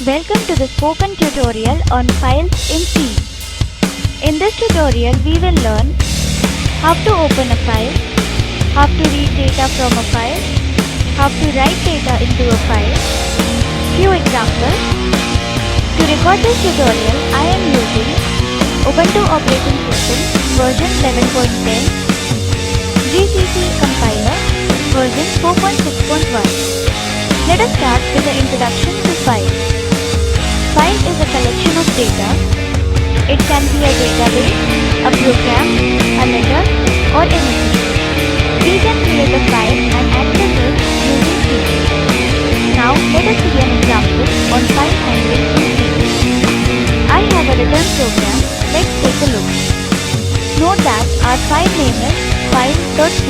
Welcome to the spoken tutorial on files in C. In this tutorial we will learn how to open a file, how to read data from a file, how to write data into a file. Few examples. To record this tutorial I am using Ubuntu operating system version 11.10, GCC compiler version 4.6.1. Let us start with the introduction to file. File is a collection of data. It can be a database, a program, a letter, or anything. We can create a file and access it using C. Now let us see an example on file handling in C. I have a return program. Let's take a look. Note that our file name is file.c.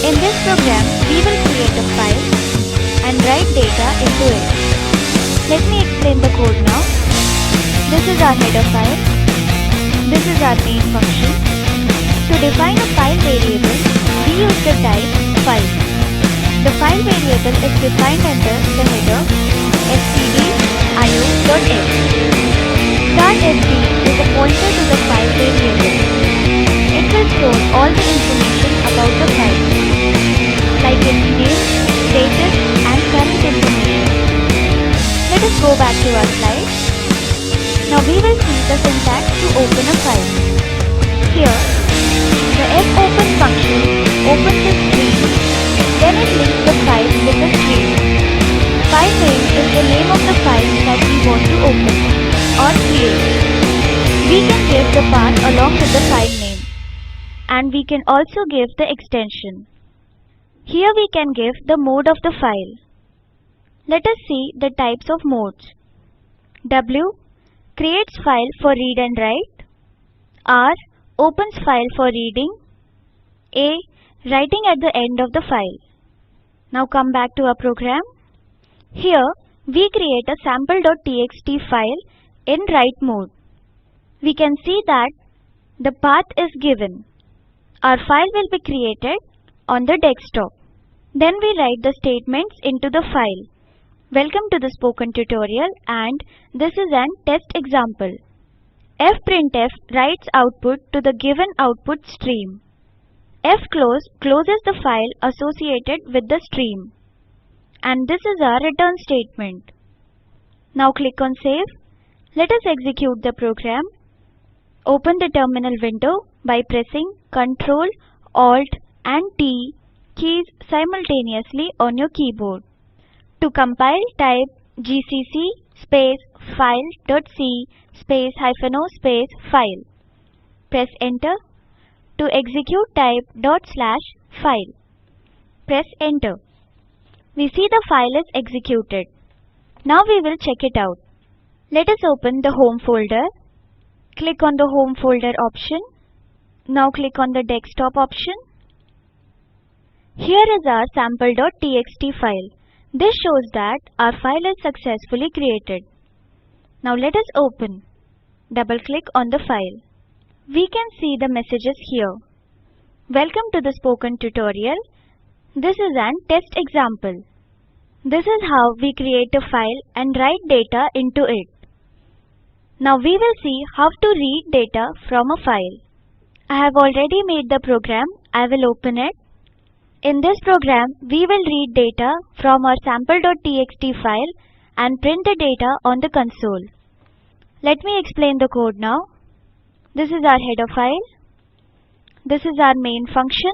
In this program, we will create a file and write data into it. Let me explain the code now. This is our header file. This is our main function. To define a file variable, we use the type file. The file variable is defined under the header stdio.h. .fd is a pointer to the file variable. It will store all the information about the file, like its name, status, and current information. Let us go back to our slide. Now we will see the syntax to open a file. Here, the fopen function opens the stream, then it links the file with the stream. File name is the name of the file that we want to open or create. We can give the path along with the file name, and we can also give the extension. Here we can give the mode of the file. Let us see the types of modes. W creates file for read and write. R opens file for reading. A writing at the end of the file. Now come back to our program. Here we create a sample.txt file in write mode. We can see that the path is given. Our file will be created on the desktop. Then we write the statements into the file. Welcome to the spoken tutorial, and this is an test example. fprintf writes output to the given output stream. fclose closes the file associated with the stream. And this is our return statement. Now click on save. Let us execute the program. Open the terminal window by pressing Ctrl, Alt and T keys simultaneously on your keyboard. To compile, type gcc space file.c space -o space file. Press enter. To execute, type /file. Press enter. We see the file is executed. Now we will check it out. Let us open the home folder. Click on the home folder option. Now click on the desktop option. Here is our sample.txt file. This shows that our file is successfully created. Now let us open. Double click on the file. We can see the messages here. Welcome to the spoken tutorial. This is an test example. This is how we create a file and write data into it. Now we will see how to read data from a file. I have already made the program. I will open it. In this program, we will read data from our sample.txt file and print the data on the console. Let me explain the code now. This is our header file. This is our main function.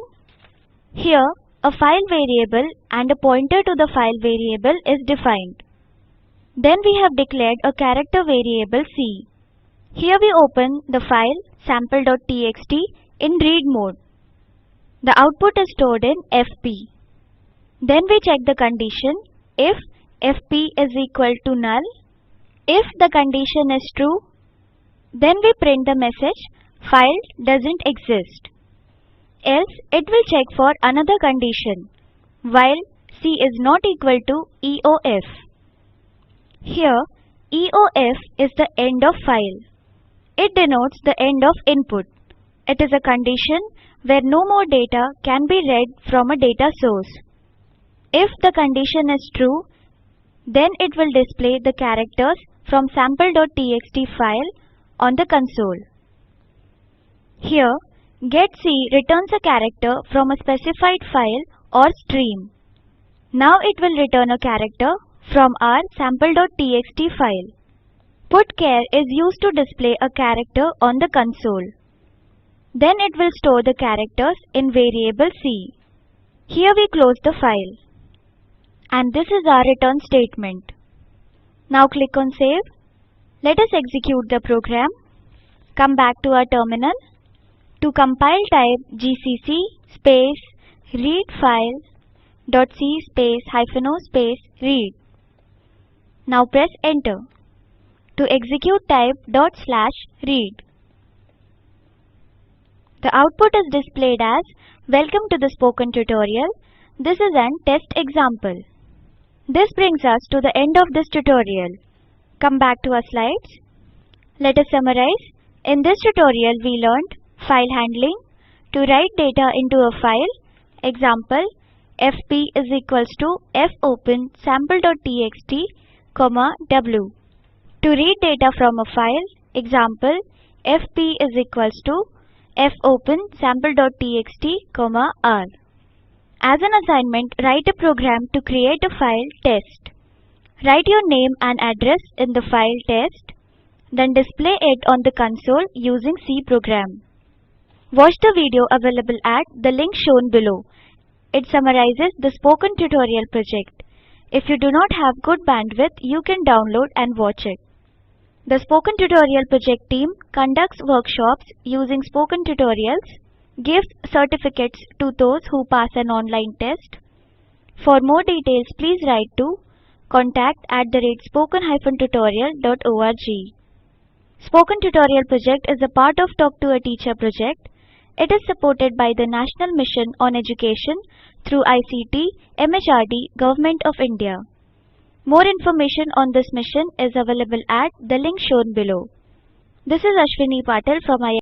Here, a file variable and a pointer to the file variable is defined. Then we have declared a character variable C. Here we open the file sample.txt in read mode. The output is stored in fp. Then we check the condition if fp is equal to null. If the condition is true, then we print the message file doesn't exist. Else it will check for another condition while c is not equal to EOF. Here EOF is the end of file. It denotes the end of input. It is a condition where no more data can be read from a data source. If the condition is true, Then it will display the characters from sample.txt file on the console. Here, getC returns a character from a specified file or stream. Now it will return a character from our sample.txt file. Putchar is used to display a character on the console. Then it will store the characters in variable C. Here we close the file. And this is our return statement. Now click on Save. Let us execute the program. Come back to our terminal. To compile, type gcc space read file .c space -o space read. Now press enter. To execute, type /read. The output is displayed as Welcome to the spoken tutorial. This is an test example. This brings us to the end of this tutorial. Come back to our slides. Let us summarize. In this tutorial we learned file handling, to write data into a file, example fp is equals to fopen sample.txt, w. To read data from a file, example fp is equals to fopen sample.txt, r. As an assignment, write a program to create a file test. Write your name and address in the file test, then display it on the console using C program. Watch the video available at the link shown below. It summarizes the spoken tutorial project. If you do not have good bandwidth, you can download and watch it. The Spoken Tutorial project team conducts workshops using spoken tutorials, gives certificates to those who pass an online test. For more details, please write to contact@spoken-tutorial.org. Spoken Tutorial project is a part of Talk to a Teacher project. It is supported by the National Mission on Education through ICT, MHRD, Government of India. More information on this mission is available at the link shown below. This is Ashwini Patil from IIT